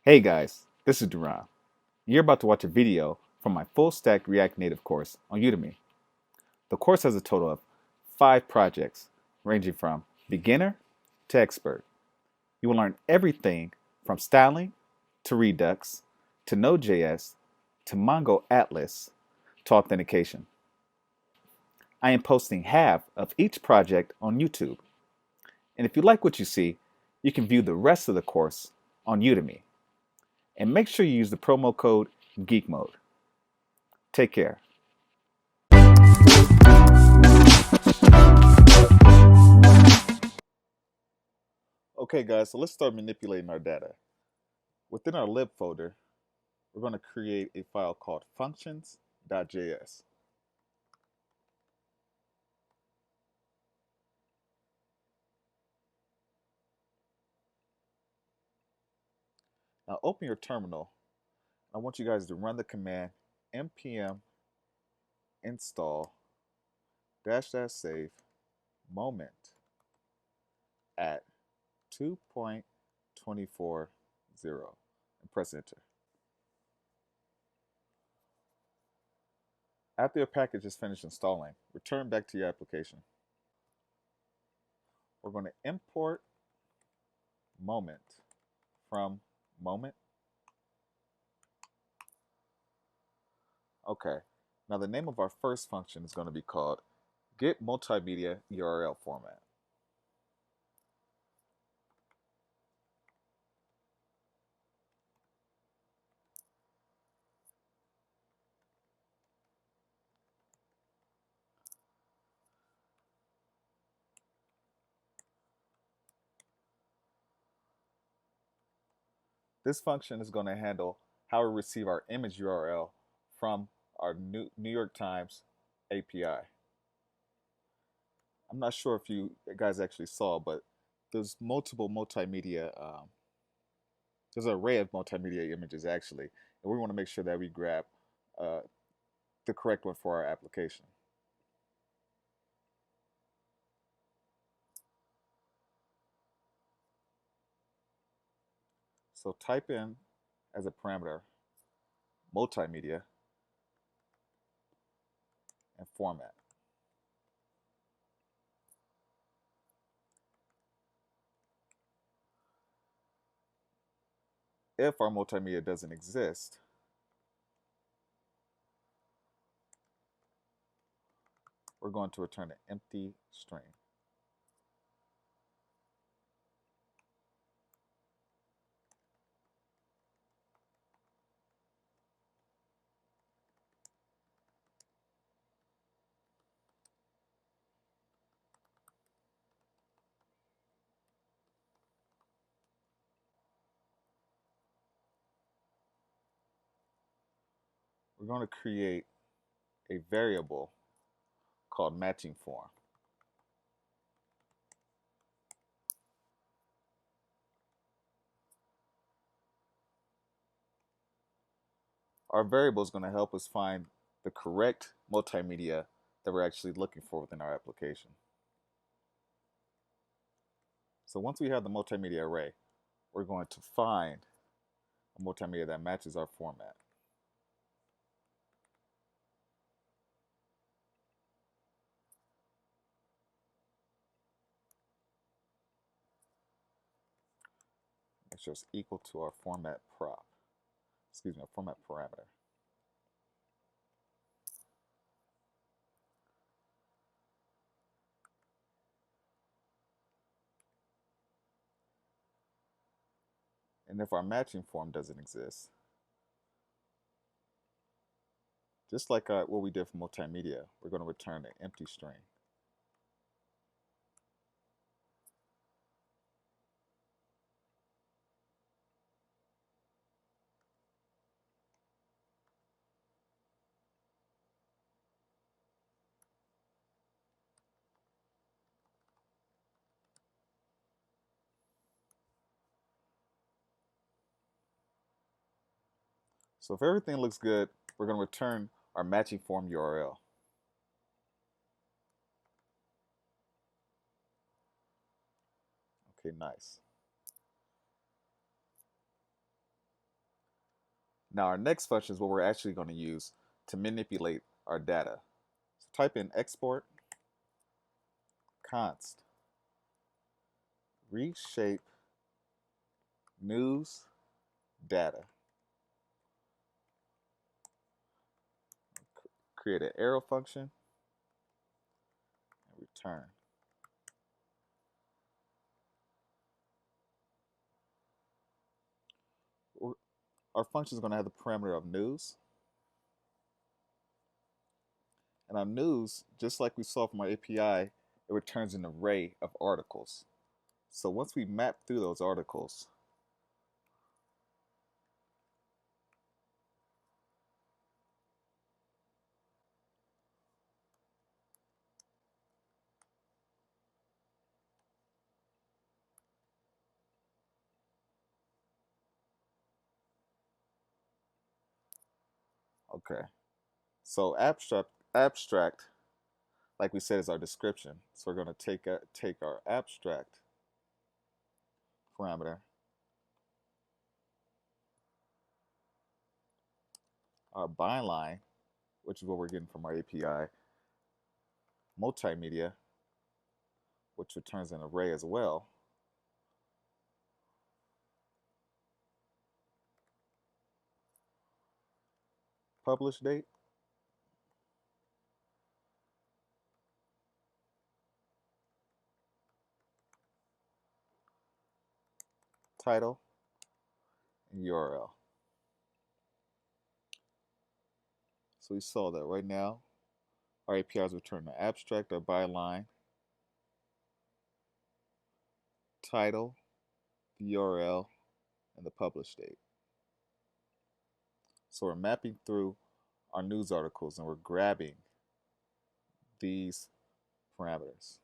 Hey guys, this is Darron. You're about to watch a video from my full stack React Native course on Udemy. The course has a total of 5 projects ranging from beginner to expert. You will learn everything from styling to Redux to Node.js to Mongo Atlas to authentication. I am posting half of each project on YouTube. And if you like what you see, you can view the rest of the course on Udemy. And make sure you use the promo code GeekMODE. Take care. Okay, guys, so let's start manipulating our data. Within our lib folder, we're going to create a file called functions.js. Now open your terminal. I want you guys to run the command npm install --save moment at 2.240 and press enter. After your package is finished installing, return back to your application. We're going to import moment from moment. Okay, now the name of our first function is going to be called get multimedia URL format. This function is going to handle how we receive our image URL from our New York Times API. I'm not sure if you guys actually saw, but there's multiple multimedia, there's an array of multimedia images actually, and we want to make sure that we grab uh, the correct one for our application. So type in as a parameter multimedia and format. If our multimedia doesn't exist, we're going to return an empty string. We're going to create a variable called matching form. Our variable is going to help us find the correct multimedia that we're actually looking for within our application. So once we have the multimedia array, we're going to find a multimedia that matches our format. Make sure it's equal to our format our format parameter. And if our matching form doesn't exist, just like what we did for multimedia, we're going to return an empty string. So if everything looks good, we're going to return our matching form URL. Okay, nice. Now our next function is what we're actually going to use to manipulate our data. So type in export const reshape news data. Create an arrow function and return. Our function is going to have the parameter of news. And our news, just like we saw from our API, it returns an array of articles. So once we map through those articles, okay. So abstract, like we said, is our description. So we're going to take our abstract parameter, our byline, which is what we're getting from our API, multimedia, which returns an array as well, publish date, title, and URL. So we saw that right now our API is returning the abstract, our byline, title, the URL, and the publish date. So we're mapping through our news articles and we're grabbing these parameters.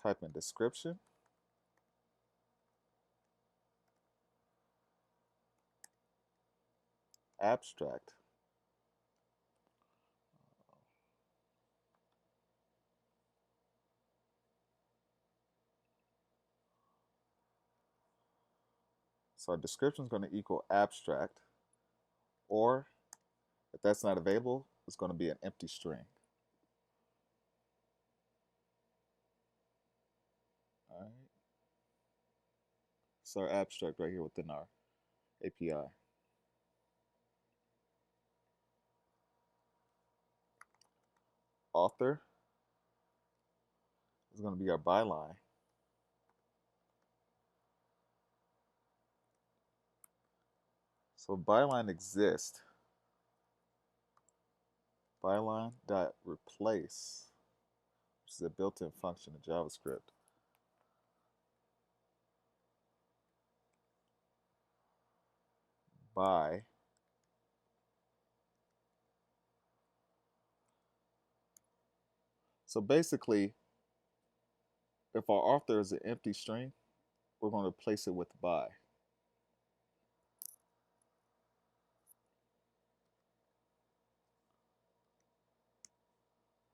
Type in description, abstract, so our description is going to equal abstract, or if that's not available, it's going to be an empty string. All right. So our abstract right here within our API. Author is going to be our byline. So byline exists. Byline.replace, which is a built-in function in JavaScript, by so basically, if our author is an empty string, we're going to replace it with by.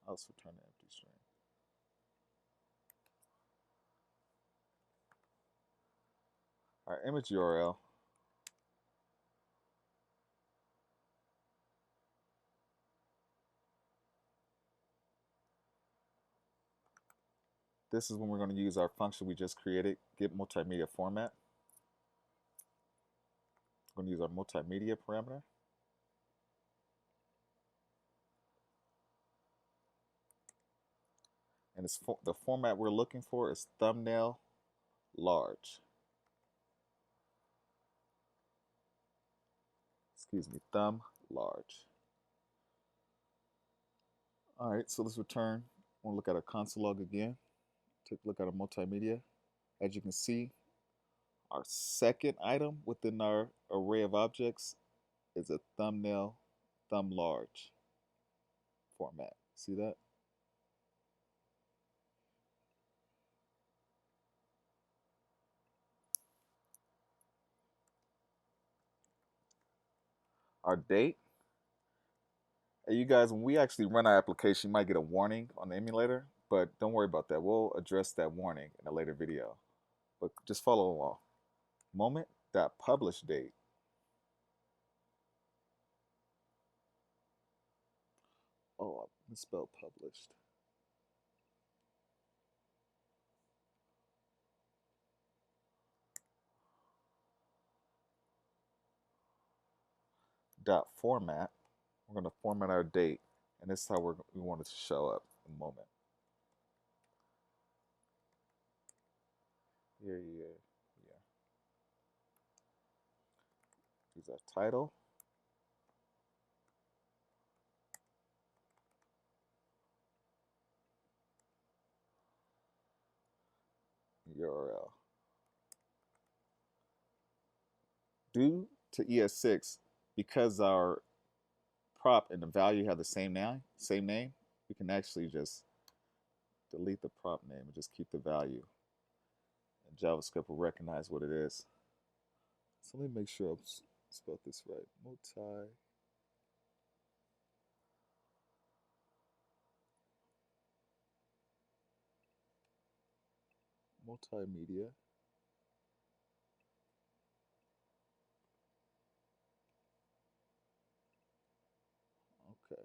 I'll just return an empty string. Our image URL this is when we're going to use our function we just created, get multimedia format. We're going to use our multimedia parameter. And the format we're looking for is thumbnail large. Excuse me, thumb large. All right, so let's return. We'll look at our console log again. Take a look at our multimedia. As you can see, our second item within our array of objects is a thumbnail thumb large format. See that? Our date. You guys, when we actually run our application, you might get a warning on the emulator, but don't worry about that. We'll address that warning in a later video. But just follow along. Moment.publish date. Oh, I misspelled published. Dot format. We're going to format our date, and this is how we want it to show up in a moment. Here, yeah. Use our title. URL. Due to ES6, because our prop and the value have the same name, we can actually just delete the prop name and just keep the value. And JavaScript will recognize what it is. So let me make sure I've spelled this right. Multimedia. Okay.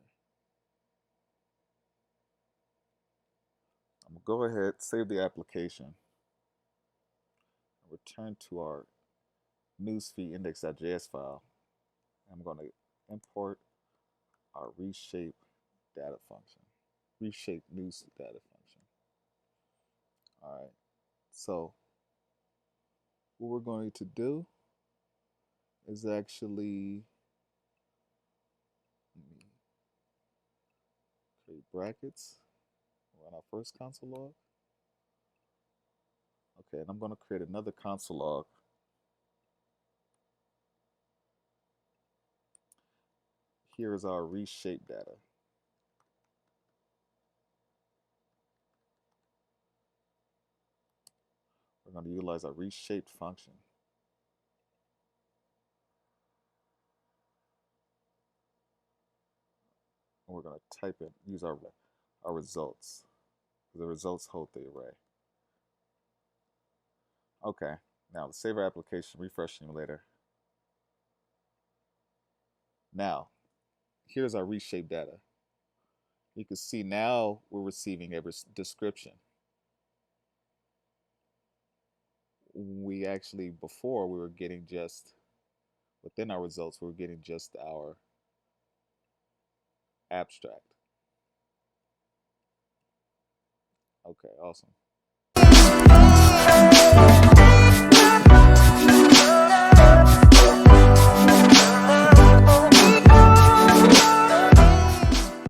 I'm going to go ahead, save the application, and return to our newsfeed index.js file. I'm going to import our reshape data function, reshape news data function. All right. So what we're going to do is actually create brackets, run our first console log. Okay, and I'm going to create another console log. Here is our reshape data. We're going to utilize our reshaped function. And we're going to type in, use our results. The results hold the array. Okay, now let's save our application, refresh simulator. Now, here's our reshaped data. You can see now we're receiving a description. We actually, before, we were getting just, within our results, we were getting just our abstract. Okay, awesome.